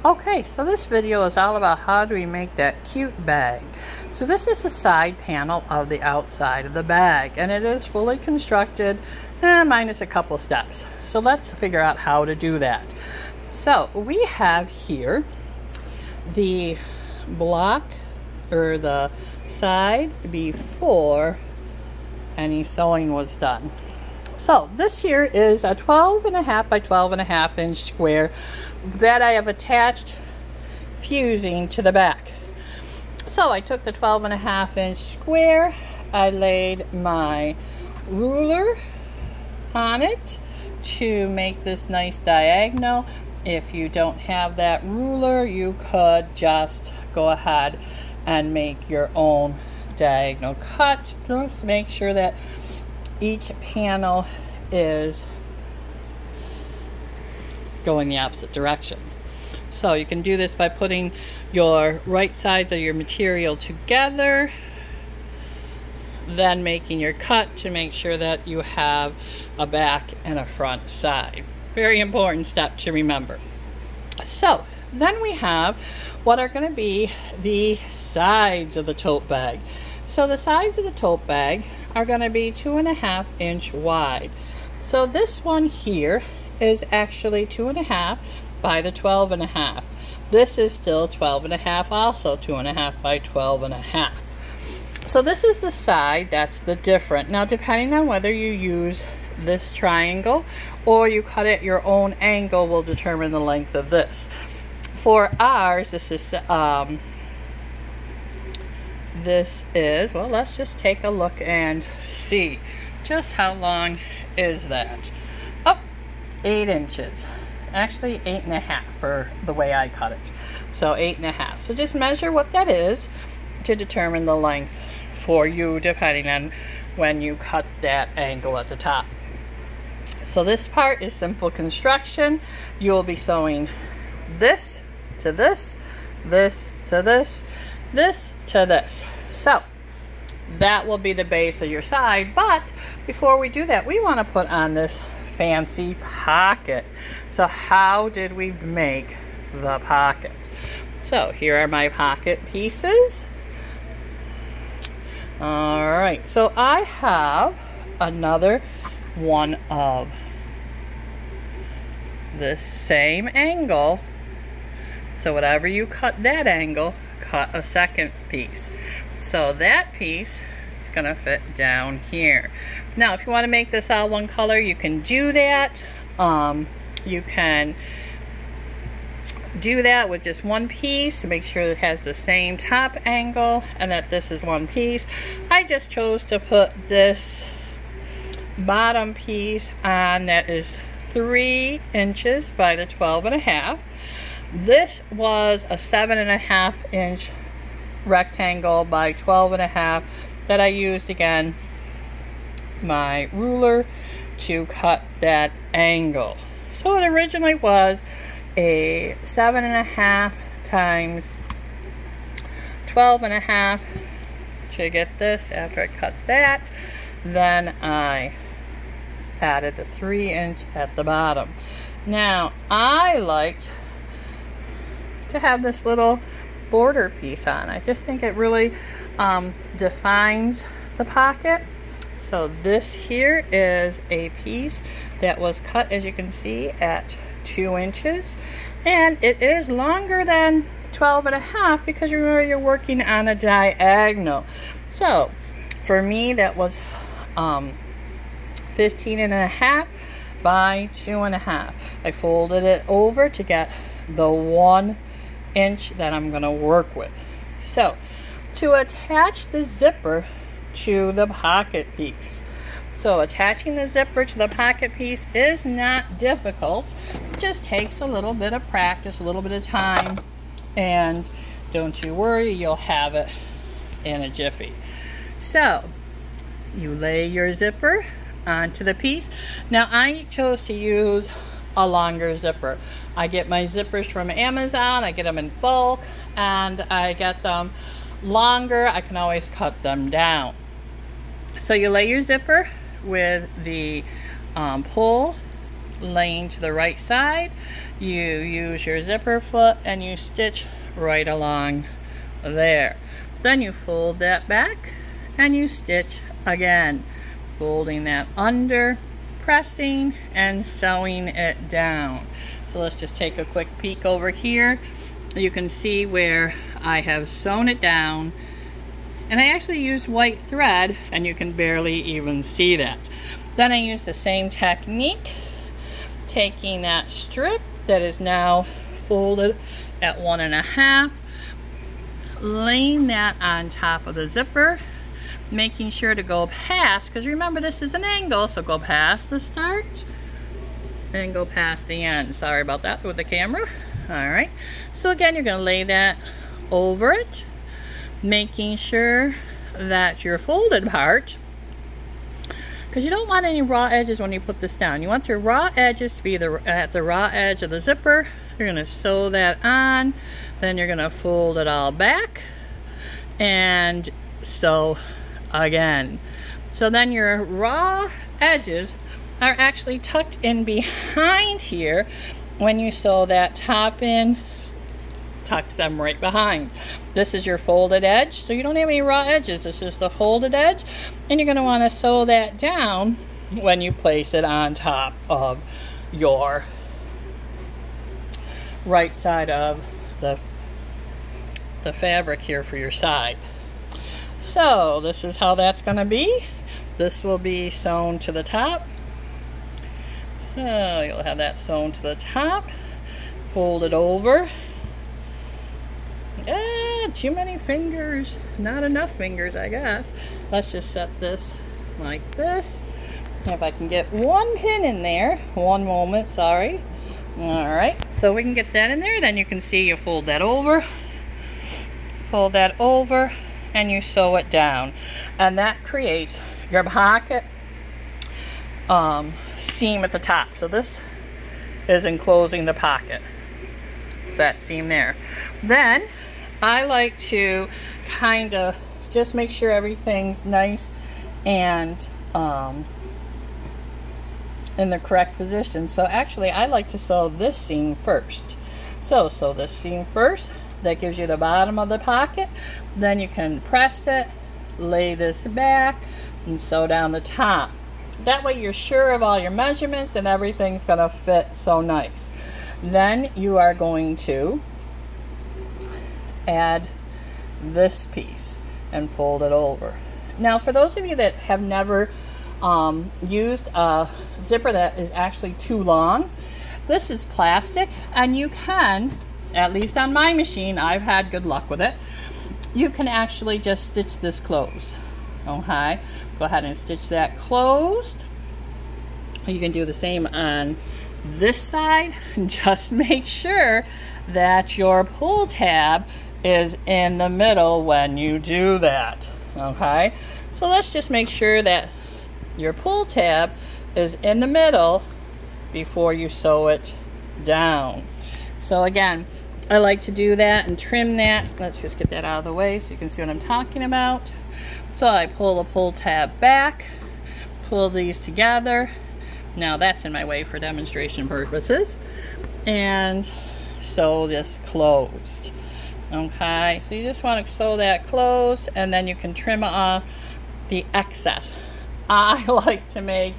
Okay, so this video is all about how do we make that cute bag. So this is the side panel of the outside of the bag, and it is fully constructed minus a couple steps. So let's figure out how to do that. So we have here the block or the side before any sewing was done. So this here is a 12.5 by 12.5 inch square that I have attached fusing to the back. So I took the 12.5 inch square, I laid my ruler on it to make this nice diagonal. If you don't have that ruler, you could just go ahead and make your own diagonal cut. Just make sure that each panel is going the opposite direction. So you can do this by putting your right sides of your material together, then making your cut to make sure that you have a back and a front side. Very important step to remember. So then we have what are going to be the sides of the tote bag. So the sides of the tote bag are going to be 2.5 inch wide. So this one here is actually 2.5 by the 12.5. This is still 12.5, also 2.5 by 12.5. So this is the side that's the different. Now depending on whether you use this triangle or you cut at your own angle will determine the length of this. For ours, this is well, let's just take a look and see just how long is that. Oh, 8 inches. Actually 8.5 for the way I cut it. So 8.5. So just measure what that is to determine the length for you depending on when you cut that angle at the top. So this part is simple construction. You'll be sewing this to this, this to this, this to this. So that will be the base of your side, but before we do that, we want to put on this fancy pocket. So how did we make the pocket? So here are my pocket pieces. All right, so I have another one of this same angle. So whatever you cut that angle, cut a second piece. So that piece is going to fit down here. Now if you want to make this all one color, you can do that. You can do that with just one piece to make sure it has the same top angle and that this is one piece. I just chose to put this bottom piece on that is 3 inches by the 12.5. This was a 7.5 inch rectangle by 12.5 that I used again my ruler to cut that angle. So it originally was a 7.5 times 12.5 to get this. After I cut that, then I added the 3 inch at the bottom. Now I like to have this little border piece on. I just think it really defines the pocket. So this here is a piece that was cut, as you can see, at 2 inches, and it is longer than 12.5 because remember you're working on a diagonal. So for me that was 15.5 by 2.5. I folded it over to get the 1 inch that I'm going to work with. So to attach the zipper to the pocket piece. So attaching the zipper to the pocket piece is not difficult. It just takes a little bit of practice, a little bit of time, and don't you worry, you'll have it in a jiffy. So you lay your zipper onto the piece. Now I chose to use a longer zipper. I get my zippers from Amazon. I get them in bulk and I get them longer. I can always cut them down. So you lay your zipper with the pull laying to the right side, you use your zipper foot and you stitch right along there. Then you fold that back and you stitch again, folding that under, pressing and sewing it down. So let's just take a quick peek over here. You can see where I have sewn it down, and I actually used white thread and you can barely even see that. Then I used the same technique, taking that strip that is now folded at 1.5, laying that on top of the zipper, making sure to go past, because remember this is an angle, so go past the start and go past the end. Sorry about that with the camera. Alright, so again you're going to lay that over it, making sure that your folded part, because you don't want any raw edges when you put this down. You want your raw edges to be at the raw edge of the zipper. You're going to sew that on, then you're going to fold it all back and sew again. So then your raw edges are actually tucked in behind here. When you sew that top in, tucks them right behind. This is your folded edge, so you don't have any raw edges. This is the folded edge, and you're going to want to sew that down when you place it on top of your right side of the fabric here for your side. So this is how that's going to be. This will be sewn to the top. So you'll have that sewn to the top, fold it over. Too many fingers, not enough fingers, I guess. Let's just set this like this. If I can get one pin in there, one moment, sorry. Alright, so we can get that in there, then you can see you fold that over, and you sew it down. And that creates your pocket seam at the top. So this is enclosing the pocket, that seam there. Then I like to kind of just make sure everything's nice and in the correct position. So actually I like to sew this seam first. So sew this seam first. That gives you the bottom of the pocket. Then you can press it, lay this back, and sew down the top. That way you're sure of all your measurements and everything's gonna fit so nice. Then you are going to add this piece and fold it over. Now for those of you that have never used a zipper that is actually too long, this is plastic, and you can, at least on my machine, I've had good luck with it, you can actually just stitch this closed. Okay, go ahead and stitch that closed. You can do the same on this side. Just make sure that your pull tab is in the middle when you do that. Okay, so let's just make sure that your pull tab is in the middle before you sew it down. So again, I like to do that and trim that. Let's just get that out of the way so you can see what I'm talking about. So I pull the pull tab back, pull these together. Now that's in my way for demonstration purposes. And sew this closed. Okay, so you just want to sew that closed, and then you can trim off the excess. I like to make,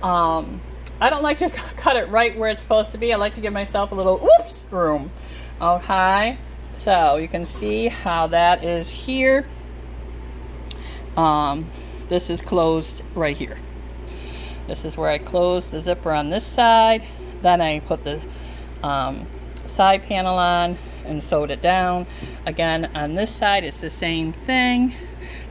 I don't like to cut it right where it's supposed to be. I like to give myself a little whoops room. Okay, so you can see how that is here. This is closed right here. This is where I close the zipper on this side. Then I put the side panel on and sewed it down. Again, on this side it's the same thing.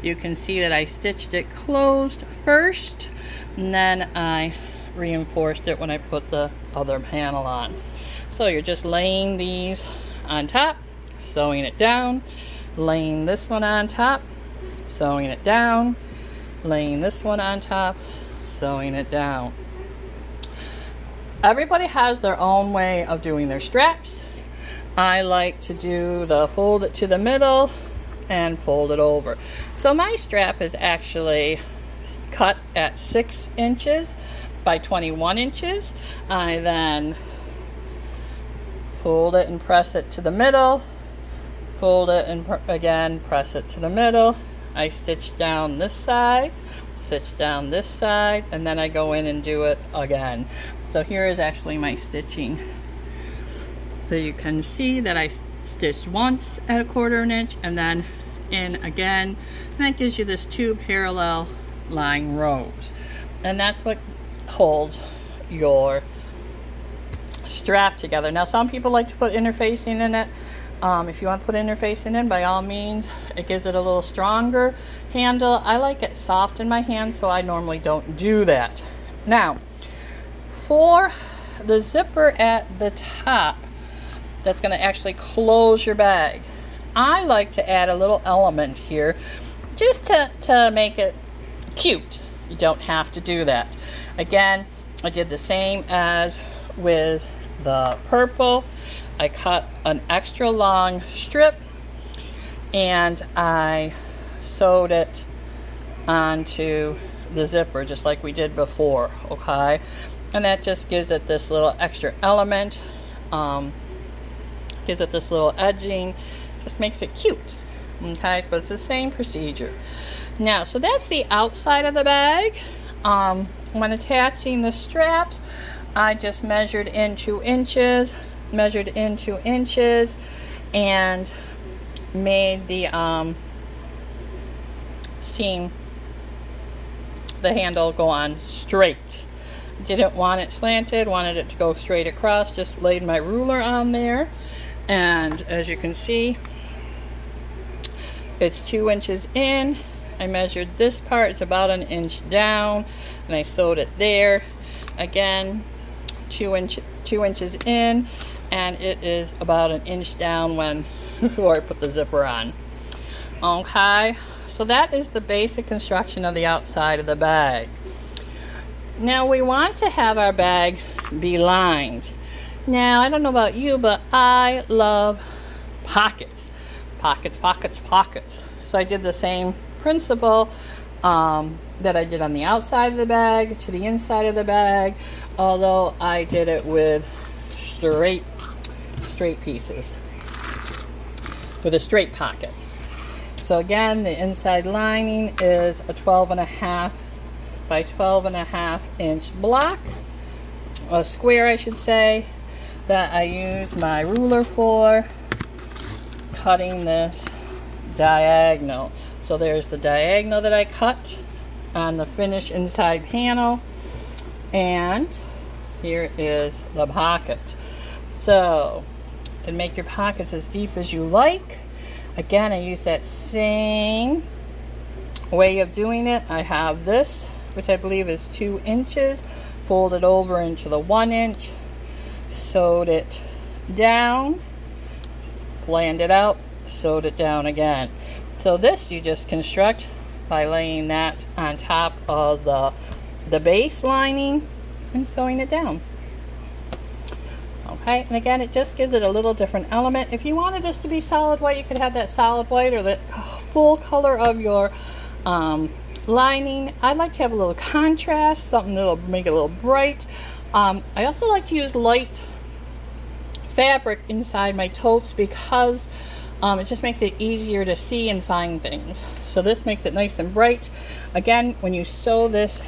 You can see that I stitched it closed first, and then I reinforced it when I put the other panel on. So you're just laying these on top, sewing it down, laying this one on top, sewing it down, laying this one on top, sewing it down. Everybody has their own way of doing their straps. I like to do the fold it to the middle and fold it over. So my strap is actually cut at 6 inches, by 21 inches. I then fold it and press it to the middle, fold it and again press it to the middle. I stitch down this side, stitch down this side, and then I go in and do it again. So here is actually my stitching. So you can see that I stitched once at 1/4 inch and then in again, and that gives you this 2 parallel line rows, and that's what holds your strap together. Now some people like to put interfacing in it. If you want to put interfacing in, by all means, it gives it a little stronger handle. I like it soft in my hands, so I normally don't do that. Now for the zipper at the top that's going to actually close your bag, I like to add a little element here just to make it cute. You don't have to do that. Again, I did the same as with the purple. I cut an extra long strip and I sewed it onto the zipper just like we did before, okay? And that just gives it this little extra element, gives it this little edging, just makes it cute, okay? But it's the same procedure. Now, so that's the outside of the bag. When attaching the straps, I just measured in 2 inches, and made the seam, the handle go on straight. Didn't want it slanted, wanted it to go straight across. Just laid my ruler on there, and as you can see, it's 2 inches in. I measured this part, it's about 1 inch down, and I sewed it there. Again, 2 inches in, and it is about 1 inch down when before I put the zipper on. Okay, so that is the basic construction of the outside of the bag. Now we want to have our bag be lined. Now I don't know about you, but I love pockets. Pockets, pockets, pockets. So I did the same principle that I did on the outside of the bag to the inside of the bag, although I did it with straight pieces, with a straight pocket. So again, the inside lining is a 12.5 by 12.5 inch block, a square I should say, that I used my ruler for cutting this diagonal. So there's the diagonal that I cut on the finished inside panel, and here is the pocket. So you can make your pockets as deep as you like. Again, I use that same way of doing it. I have this, which I believe is 2 inches, folded over into the 1 inch, sewed it down, flanned it out, sewed it down again. So this you just construct by laying that on top of the base lining and sewing it down. Okay, and again, it just gives it a little different element. If you wanted this to be solid white, you could have that solid white or the full color of your lining. I'd like to have a little contrast, something that'll make it a little bright. I also like to use light fabric inside my totes because it just makes it easier to see and find things. So this makes it nice and bright. Again, when you sew this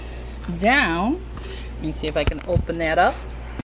down, let me see if I can open that up.